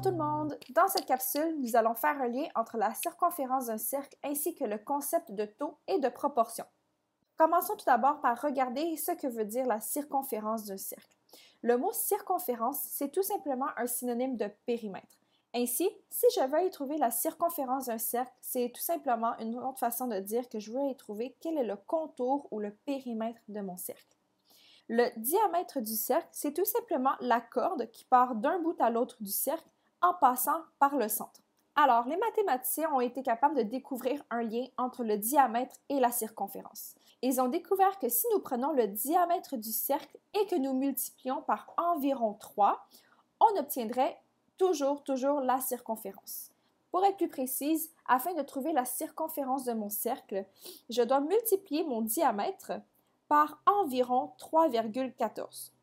Bonjour tout le monde! Dans cette capsule, nous allons faire un lien entre la circonférence d'un cercle ainsi que le concept de taux et de proportion. Commençons tout d'abord par regarder ce que veut dire la circonférence d'un cercle. Le mot circonférence, c'est tout simplement un synonyme de périmètre. Ainsi, si je veux y trouver la circonférence d'un cercle, c'est tout simplement une autre façon de dire que je veux y trouver quel est le contour ou le périmètre de mon cercle. Le diamètre du cercle, c'est tout simplement la corde qui part d'un bout à l'autre du cercle en passant par le centre. Alors, les mathématiciens ont été capables de découvrir un lien entre le diamètre et la circonférence. Ils ont découvert que si nous prenons le diamètre du cercle et que nous multiplions par environ 3, on obtiendrait toujours la circonférence. Pour être plus précise, afin de trouver la circonférence de mon cercle, je dois multiplier mon diamètre par environ 3,14.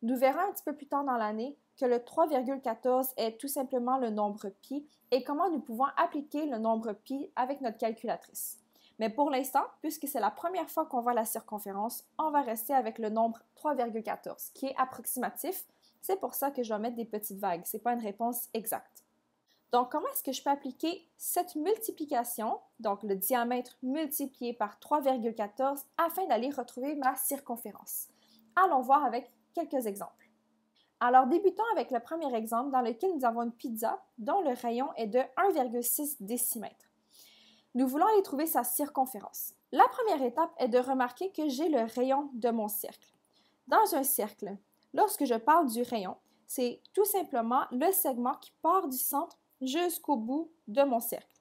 Nous verrons un petit peu plus tard dans l'année que le 3,14 est tout simplement le nombre pi et comment nous pouvons appliquer le nombre pi avec notre calculatrice. Mais pour l'instant, puisque c'est la première fois qu'on voit la circonférence, on va rester avec le nombre 3,14 qui est approximatif. C'est pour ça que je vais mettre des petites vagues. Ce n'est pas une réponse exacte. Donc, comment est-ce que je peux appliquer cette multiplication, donc le diamètre multiplié par 3,14, afin d'aller retrouver ma circonférence? Allons voir avec quelques exemples. Alors, débutons avec le premier exemple dans lequel nous avons une pizza dont le rayon est de 1,6 décimètres. Nous voulons aller trouver sa circonférence. La première étape est de remarquer que j'ai le rayon de mon cercle. Dans un cercle, lorsque je parle du rayon, c'est tout simplement le segment qui part du centre jusqu'au bout de mon cercle.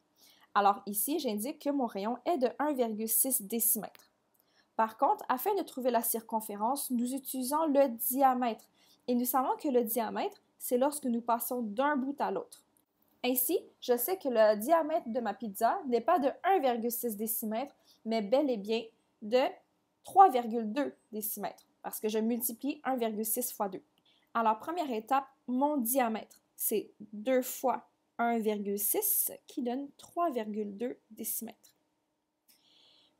Alors ici, j'indique que mon rayon est de 1,6 décimètres. Par contre, afin de trouver la circonférence, nous utilisons le diamètre. Et nous savons que le diamètre, c'est lorsque nous passons d'un bout à l'autre. Ainsi, je sais que le diamètre de ma pizza n'est pas de 1,6 décimètres, mais bel et bien de 3,2 décimètres, parce que je multiplie 1,6 fois 2. Alors, première étape, mon diamètre, c'est 2 fois 1,6 qui donne 3,2 décimètres.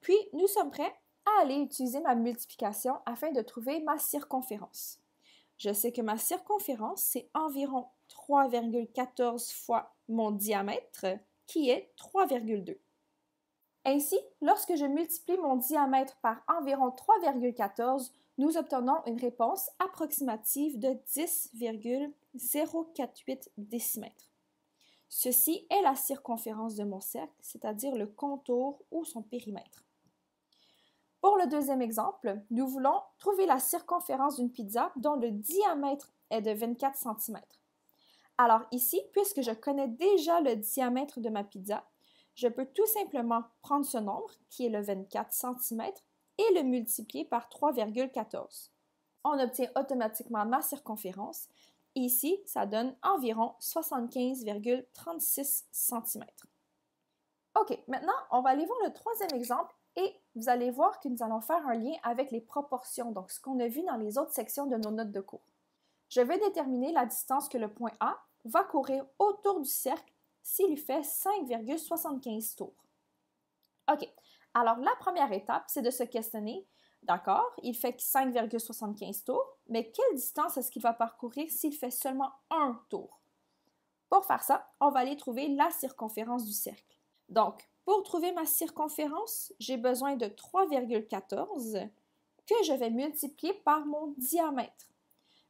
Puis, nous sommes prêts à aller utiliser ma multiplication afin de trouver ma circonférence. Je sais que ma circonférence, c'est environ 3,14 fois mon diamètre, qui est 3,2. Ainsi, lorsque je multiplie mon diamètre par environ 3,14, nous obtenons une réponse approximative de 10,048 décimètres. Ceci est la circonférence de mon cercle, c'est-à-dire le contour ou son périmètre. Pour le deuxième exemple, nous voulons trouver la circonférence d'une pizza dont le diamètre est de 24 cm. Alors ici, puisque je connais déjà le diamètre de ma pizza, je peux tout simplement prendre ce nombre, qui est le 24 cm, et le multiplier par 3,14. On obtient automatiquement ma circonférence. Ici, ça donne environ 75,36 cm. OK, maintenant, on va aller voir le troisième exemple et vous allez voir que nous allons faire un lien avec les proportions, donc ce qu'on a vu dans les autres sections de nos notes de cours. Je vais déterminer la distance que le point A va courir autour du cercle s'il fait 5,75 tours. OK, alors la première étape, c'est de se questionner. D'accord, il fait 5,75 tours, mais quelle distance est-ce qu'il va parcourir s'il fait seulement un tour? Pour faire ça, on va aller trouver la circonférence du cercle. Donc, pour trouver ma circonférence, j'ai besoin de 3,14 que je vais multiplier par mon diamètre.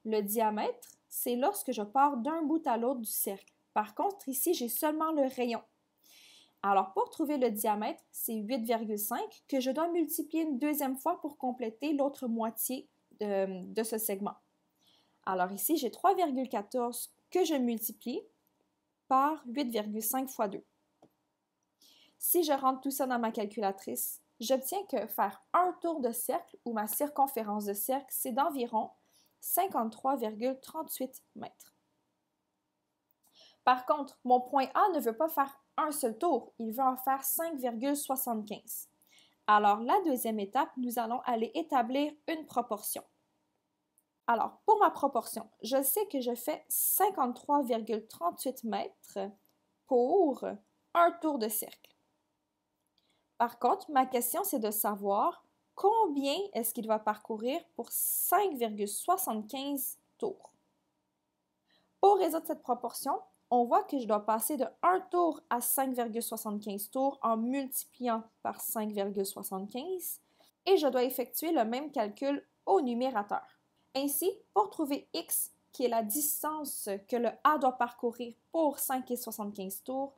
Le diamètre, c'est lorsque je pars d'un bout à l'autre du cercle. Par contre, ici, j'ai seulement le rayon. Alors, pour trouver le diamètre, c'est 8,5 que je dois multiplier une deuxième fois pour compléter l'autre moitié de ce segment. Alors ici, j'ai 3,14 que je multiplie par 8,5 fois 2. Si je rentre tout ça dans ma calculatrice, j'obtiens que faire un tour de cercle ou ma circonférence de cercle, c'est d'environ 53,38 mètres. Par contre, mon point A ne veut pas faire un seul tour, il veut en faire 5,75. Alors, la deuxième étape, nous allons aller établir une proportion. Alors, pour ma proportion, je sais que je fais 53,38 mètres pour un tour de cercle. Par contre, ma question, c'est de savoir combien est-ce qu'il va parcourir pour 5,75 tours. Pour résoudre cette proportion, on voit que je dois passer de 1 tour à 5,75 tours en multipliant par 5,75 et je dois effectuer le même calcul au numérateur. Ainsi, pour trouver x, qui est la distance que le A doit parcourir pour 5,75 tours,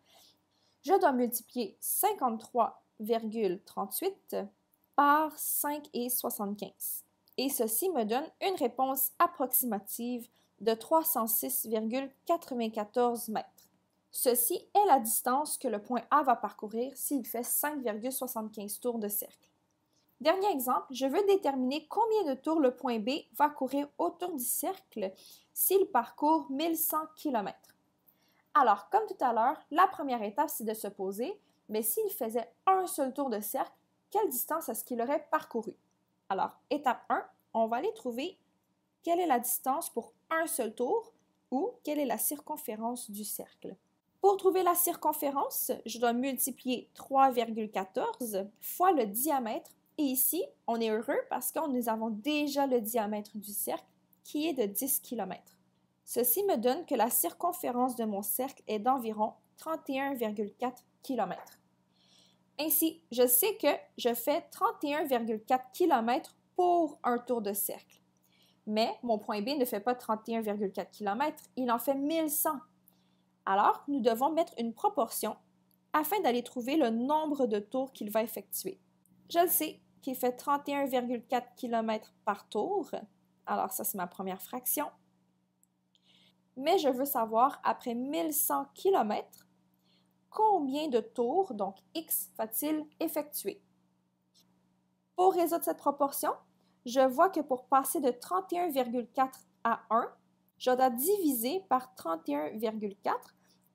je dois multiplier 53,38 par 5,75. Et ceci me donne une réponse approximative de 306,94 mètres. Ceci est la distance que le point A va parcourir s'il fait 5,75 tours de cercle. Dernier exemple, je veux déterminer combien de tours le point B va courir autour du cercle s'il parcourt 1100 km. Alors, comme tout à l'heure, la première étape, c'est de se poser, mais s'il faisait un seul tour de cercle, quelle distance est-ce qu'il aurait parcouru? Alors, étape 1, on va aller trouver quelle est la distance pour un seul tour ou quelle est la circonférence du cercle. Pour trouver la circonférence, je dois multiplier 3,14 fois le diamètre. Et ici, on est heureux parce que nous avons déjà le diamètre du cercle qui est de 10 km. Ceci me donne que la circonférence de mon cercle est d'environ 31,4 km. Ainsi, je sais que je fais 31,4 km pour un tour de cercle. Mais mon point B ne fait pas 31,4 km, il en fait 1100. Alors, nous devons mettre une proportion afin d'aller trouver le nombre de tours qu'il va effectuer. Je le sais qu'il fait 31,4 km par tour. Alors, ça, c'est ma première fraction. Mais je veux savoir, après 1100 km, combien de tours, donc x, va-t-il effectuer? Pour résoudre cette proportion, je vois que pour passer de 31,4 à 1, je dois diviser par 31,4.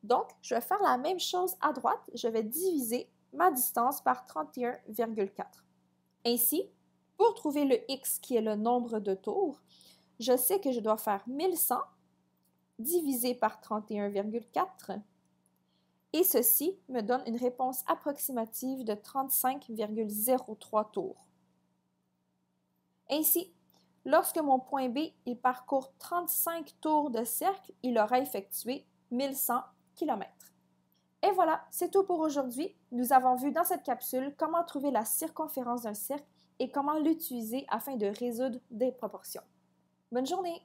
Donc, je vais faire la même chose à droite. Je vais diviser ma distance par 31,4. Ainsi, pour trouver le x qui est le nombre de tours, je sais que je dois faire 1100 divisé par 31,4 et ceci me donne une réponse approximative de 35,03 tours. Ainsi, lorsque mon point B il parcourt 35 tours de cercle, il aura effectué 1100 km. Et voilà, c'est tout pour aujourd'hui. Nous avons vu dans cette capsule comment trouver la circonférence d'un cercle et comment l'utiliser afin de résoudre des proportions. Bonne journée!